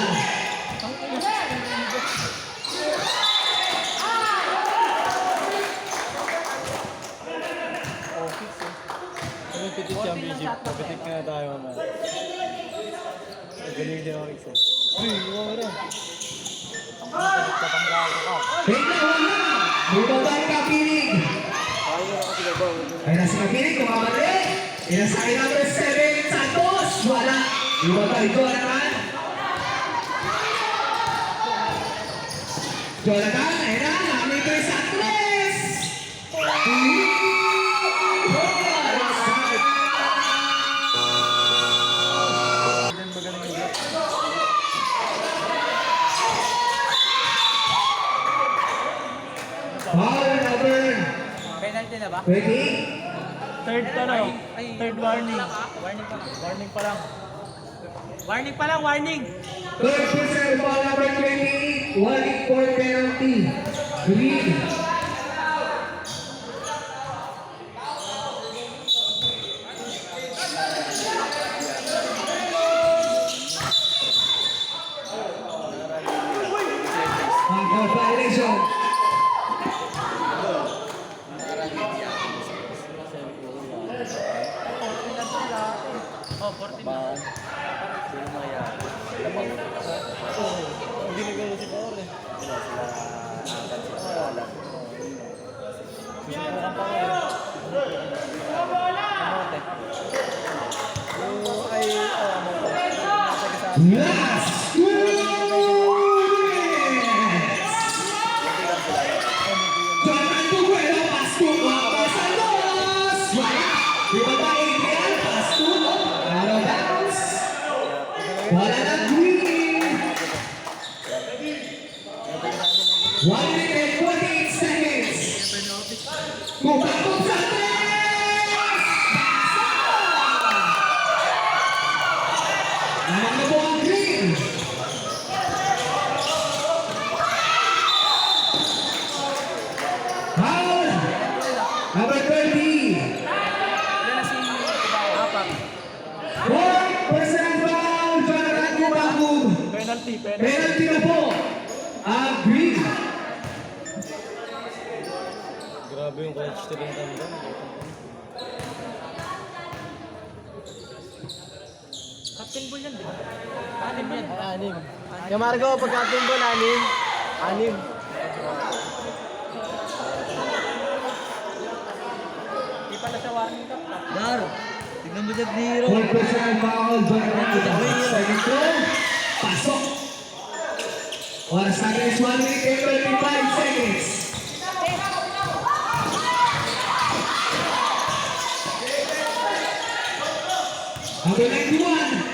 Ano yung petit championship? Petit ka na tayo mamaya. Galing din ako isa. Uy, iwan mo rin. Tatanggal ka. Tingnan Hula. Bumabay ka, Pinig. Ayaw na kasi ba? Ay nasa kapinig, kumamali. Inasakay number 7, Santos. Wala. Ibabay, Jonathan. Jonathan, ayun na. Nakamitre sa 3. Then magaling yung block. Foul number Penalty na ba? 20. Third ano? Third warning. Warning pa lang. Warning pa lang. Warning pa lang, warning! Third personal foul number 28. 1-4 penalty. Green. Ang violation. Oh, 14 na. Sino maya? Hindi nagano si Paul eh. Last 2 minutes. Jonathan Tuguelo, Pasto, Wapa, Santos. Wala. Ibaba, Adrian, Pasto. Out of bounds. Wala na Green. 1 minute and 48 seconds. Kumakot sa 3. Naman na po ang Green. Foul. Number 20. Fourth personal foul, Jonathan Kubakub. Penalty, penalty. Penalty na po. Ang Green. Grabe yung coach din ng tanda. Captain ball yan, di ba? Anim yan. Anim. Kaya Margo, pag captain ball, anim. Anim. Di pala sa warning cup. Dar, tignan mo dyan ni Hero. Fourth personal foul, second throw, pasok. Oras natin is 1 minute and 35 seconds. Number 91.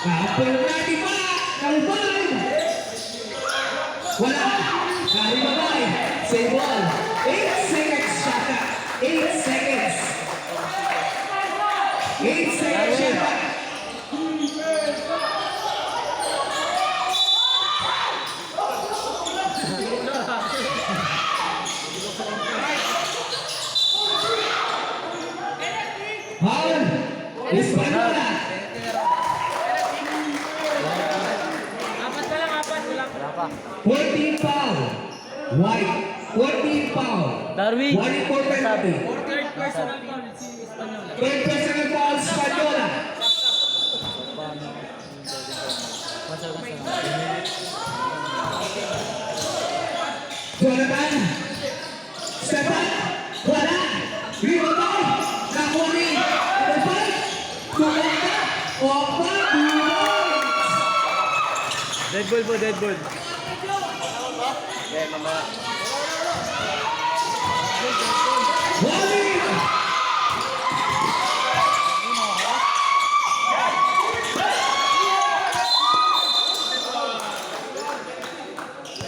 Number 95. Kalibay. Wala. Kalibay. Save ball. 8 seconds shot clock. 8 seconds. 8 seconds shot clock. Foul. Espanola. Wala pa. 14 foul. White. 14 foul. Darwin. One important Sabi. Third personal foul, Espanola. Jonathan. Stefan. Wala. Rebound. Nakuni. Stefan. Kumanda. Opa. Dead ball po, dead ball. Wali.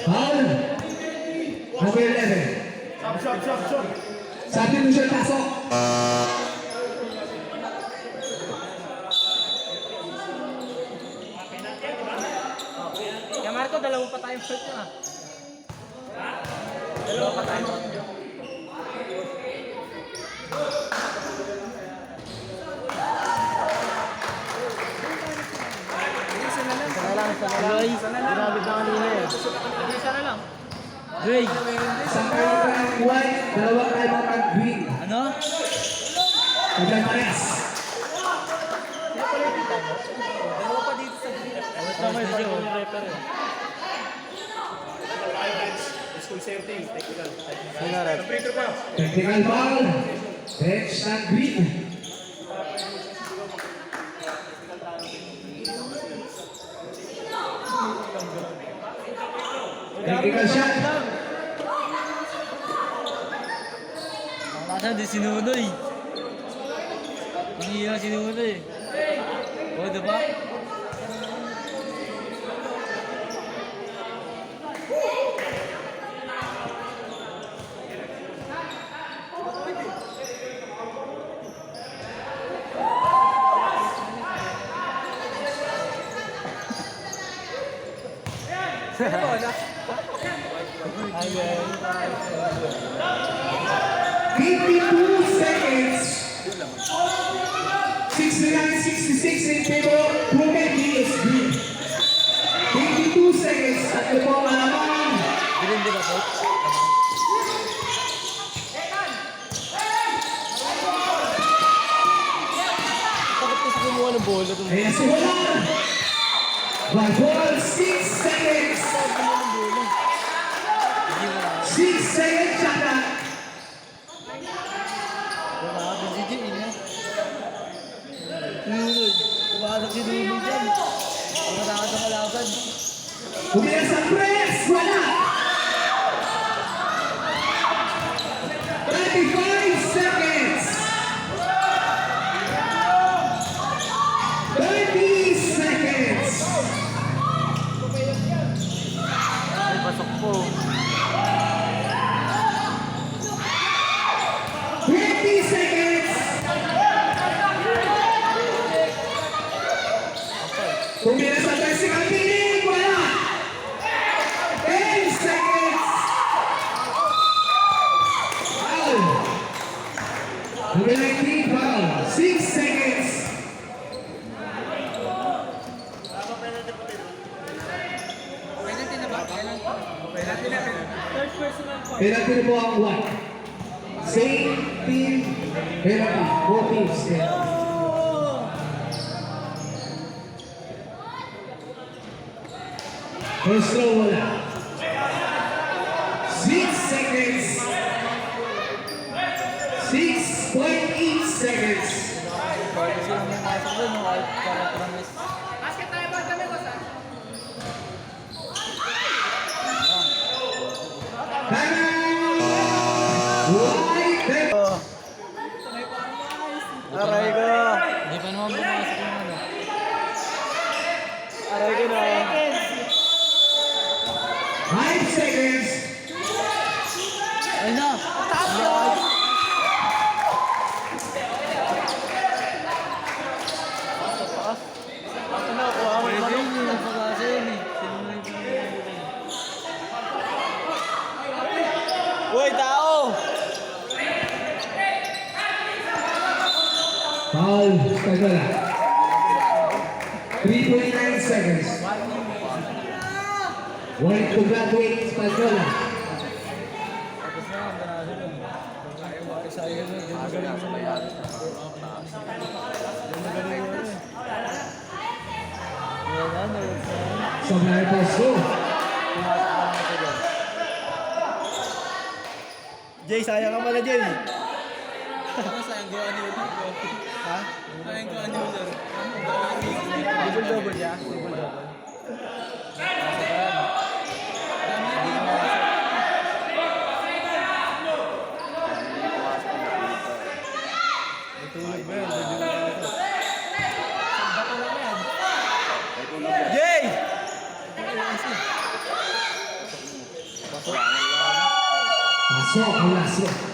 Foul. Number 11. Sabi mo siya pasok. Kaya Marco, dalawa pa tayong shot niya. Dalawa pa tayong shot niya. Isa na lang. Ginamit na kanina eh. Isa na lang. Dre. Isang kayo ng white, dalawang kayo ng green. Ano? Pagyan parehas. Dalawa pa dito sa green. Tama yung parang refer eh. Sino rep? Technical foul. Bench ng green. Technical shot. Nakakasa, di sinunoy. Hindi na sinunoy. O, diba? Ayun. 52 seconds. 69-66 in favor. Brumedi is green. 52 seconds at the ball alaman. Green, di ba, coach? Bakit kasi kumuha ng bola itong Ayan si Juan. One ball, 6 seconds. 6 seconds shot clock. Wala ka si Jay, niya. Sinunoy. Pumasok si Nunoy dyan. Pagkataka sa kalaban. Humira sa press. Wala. 35 seconds. 30 seconds. Ay, pasok po. 20 seconds. Humira sa press. Ang piling. Wala. 10 seconds. Foul. Number 19, foul. 6 seconds. Penalty na po ang one. Same team penalty. Both teams. First throw wala. 6 seconds. 6.8 Aray ko na. 5 seconds. Ayun na. Ano na, kuha mo Pwede naman. yun yung nagpakasa yun eh. Sino na yung Uy, tao! Foul, Spagola. 3.9 seconds. Wanting to graduate, Spagola. tapos na, ang panasa nun. Sayang na, di magaling sa mayari. Di magaling mo rin. Wala na, So, may posto. Jay, sayang ka pala, Jay. Sayang gawa ni Ulan. Ha? Sayang gawa ni Ulan. Double siya? Double. Tulog ba yun? Jay! Pasok ang laso.